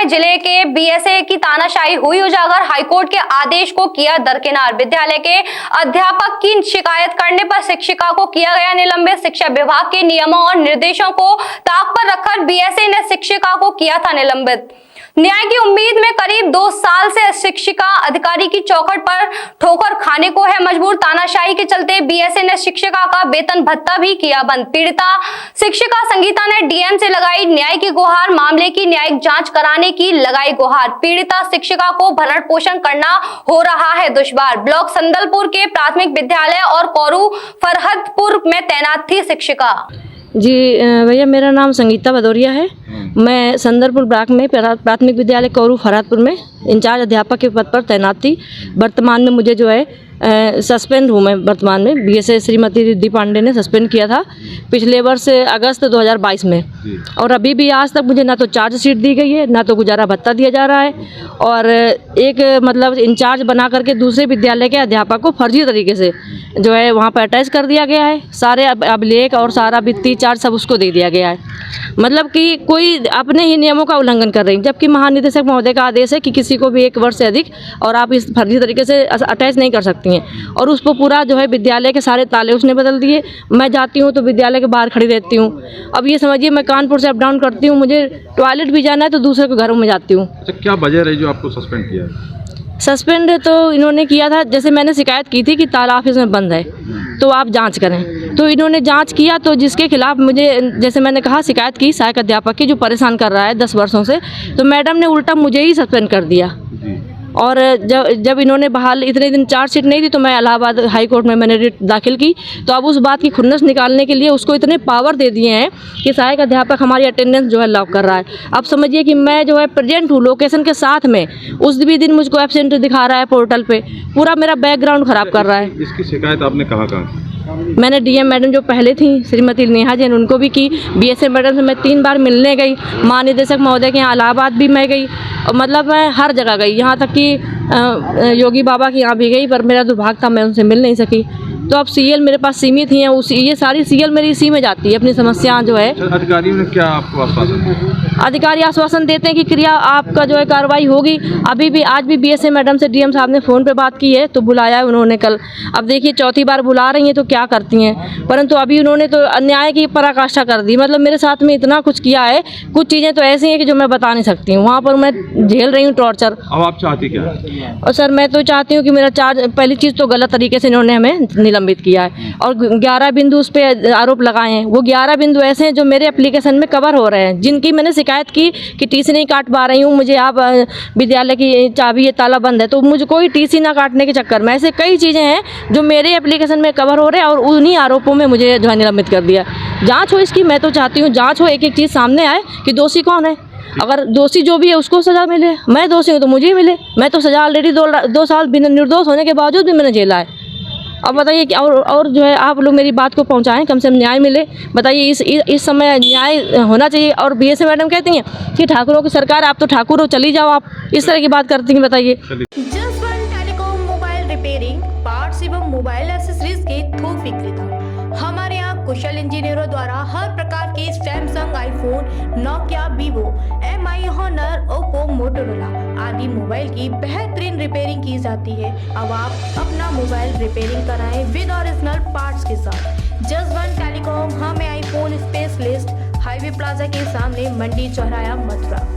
बेगूसराय जिले के बीएसए की तानाशाही हुई उजागर। हाईकोर्ट के आदेश को किया दरकिनार। विद्यालय के अध्यापक की शिकायत करने पर शिक्षिका को किया गया निलंबित। शिक्षा विभाग के नियमों और निर्देशों को ताक पर रखकर बीएसए ने शिक्षिका को किया था निलंबित। न्याय की उम्मीद में करीब 2 साल से शिक्षिका अधिकारी की चौखट पर ठोकर खाने को है मजबूर। तानाशाही के चलते बीएसए ने शिक्षिका का वेतन भत्ता भी किया बंद। पीड़िता शिक्षिका संगीता ने डीएम से लगाई न्याय की गुहार। मामले की न्यायिक जांच कराने की लगाई गुहार। पीड़िता शिक्षिका को भरण पोषण करना हो रहा है दुश्वार। ब्लॉक संदलपुर के प्राथमिक विद्यालय और कौरू फरहदपुर में तैनात थी शिक्षिका। जी भैया, मेरा नाम संगीता भदौरिया है। मैं संदलपुर ब्लॉक में प्राथमिक विद्यालय कौरू फरहदपुर में इंचार्ज अध्यापक के पद पर तैनात थी। वर्तमान में मुझे जो है सस्पेंड हूँ मैं। वर्तमान में बीएसए श्रीमती रिद्धि पांडे ने सस्पेंड किया था पिछले वर्ष अगस्त 2022 में, और अभी भी आज तक मुझे ना तो चार्जशीट दी गई है, ना तो गुजारा भत्ता दिया जा रहा है, और एक मतलब इंचार्ज बना करके दूसरे विद्यालय के अध्यापक को फर्जी तरीके से जो है वहाँ पर अटैच कर दिया गया है। सारे अभिलेख और सारा वित्तीय चार्ज सब उसको दे दिया गया है। मतलब कि कोई अपने ही नियमों का उल्लंघन कर रही है, जबकि महानिदेशक महोदय का आदेश है कि किसी को भी 1 वर्ष से अधिक और आप इस फर्जी तरीके से अटैच नहीं कर सकती हैं। और उसको पूरा जो है विद्यालय के सारे ताले उसने बदल दिए। मैं जाती हूँ तो विद्यालय के बाहर खड़ी रहती हूँ। अब ये समझिए मैं कानपुर से अप डाउन करती हूँ, मुझे टॉयलेट भी जाना है तो दूसरे के घरों में जाती हूँ। अच्छा, क्या वजह रही जो आपको सस्पेंड किया है? सस्पेंड तो इन्होंने किया था, जैसे मैंने शिकायत की थी कि ताला ऑफिस में बंद है तो आप जांच करें, तो इन्होंने जांच किया। तो जिसके खिलाफ मुझे, जैसे मैंने कहा, शिकायत की सहायक अध्यापक की जो परेशान कर रहा है 10 वर्षों से, तो मैडम ने उल्टा मुझे ही सस्पेंड कर दिया। और जब इन्होंने बहाल इतने दिन चार्जशीट नहीं दी तो मैं इलाहाबाद हाई कोर्ट में मैंने रिट दाखिल की। तो अब उस बात की खुन्नस निकालने के लिए उसको इतने पावर दे दिए हैं कि सहायक अध्यापक हमारी अटेंडेंस जो है लॉक कर रहा है। अब समझिए कि मैं जो है प्रेजेंट हूँ लोकेशन के साथ में, उस भी दिन मुझको एब्सेंट दिखा रहा है पोर्टल पे, पूरा मेरा बैकग्राउंड खराब कर रहा है। इसकी शिकायत आपने कहाँ? मैंने डीएम मैडम जो पहले थी श्रीमती नेहा जैन, उनको भी की। बीएसए मैडम से मैं 3 बार मिलने गई। महानिदेशक महोदय के यहाँ इलाहाबाद भी मैं गई, और मतलब मैं हर जगह गई, यहाँ तक कि योगी बाबा के यहाँ भी गई, पर मेरा दुर्भाग्य था मैं उनसे मिल नहीं सकी। तो अब सीएल मेरे पास सीमित ही हैं, ये सारी सीएल मेरी इसी में जाती है अपनी समस्याएं जो है। अधिकारियों ने क्या आपको आश्वासन दिया? अधिकारी आश्वासन देते हैं कि क्रिया आपका जो है कार्रवाई होगी। अभी भी आज भी बीएसए मैडम से डीएम साहब ने फ़ोन पे बात की है, तो बुलाया है उन्होंने कल। अब देखिए चौथी बार बुला रही हैं तो क्या करती हैं, परंतु अभी उन्होंने तो अन्याय की पराकाष्ठा कर दी। मतलब मेरे साथ में इतना कुछ किया है, कुछ चीज़ें तो ऐसी हैं कि जो मैं बता नहीं सकती हूँ। वहाँ पर मैं झेल रही हूँ टॉर्चर। अब आप चाहती क्या? और सर मैं तो चाहती हूँ कि मेरा चार्ज, पहली चीज़ तो गलत तरीके से इन्होंने हमें निलंबित किया है, और 11 बिंदु उस पर आरोप लगाए हैं। वो 11 बिंदु ऐसे हैं जो मेरे एप्लीकेशन में कवर हो रहे हैं, जिनकी मैंने शिकायत की कि टीसी नहीं काट पा रही हूँ, मुझे आप विद्यालय की चाबी ये ताला बंद है, तो मुझे कोई टीसी ना काटने के चक्कर में ऐसे कई चीज़ें हैं जो मेरे एप्लीकेशन में कवर हो रहे हैं, और उन्हीं आरोपों में मुझे जो है निलंबित कर दिया। जाँच हो इसकी, मैं तो चाहती हूँ जाँच हो, एक एक चीज़ सामने आए कि दोषी कौन है। अगर दोषी जो भी है उसको सज़ा मिले, मैं दोषी हूँ तो मुझे ही मिले। मैं तो सज़ा ऑलरेडी 2 साल बिना निर्दोष होने के बावजूद भी मैंने झेला है। अब बताइए कि और जो है आप लोग मेरी बात को पहुंचाएं, कम से कम न्याय मिले। बताइए इस समय न्याय होना चाहिए। और बीएसए मैडम कहती हैं कि ठाकुरों की सरकार, आप तो ठाकुर हो, चली जाओ। आप इस तरह की बात करती हैं, बताइए। Jaswant telecom mobile repairing, parts एवं मोबाइल एक्सेसरीज के थोक विक्रेता। हमारे यहाँ कुशल इंजीनियरों द्वारा हर प्रकार के Samsung, iPhone, Nokia, Vivo, MI, Honor, Oppo, Motorola आदि मोबाइल की बेहतरीन रिपेयरिंग की जाती है। अब आप अपना मोबाइल रिपेयरिंग कराएं विद ओरिजिनल पार्ट्स के साथ। जसवंत टेलीकॉम, हमें आईफोन स्पेशलिस्ट, हाईवे प्लाजा के सामने, मंडी चौराया, मथुरा।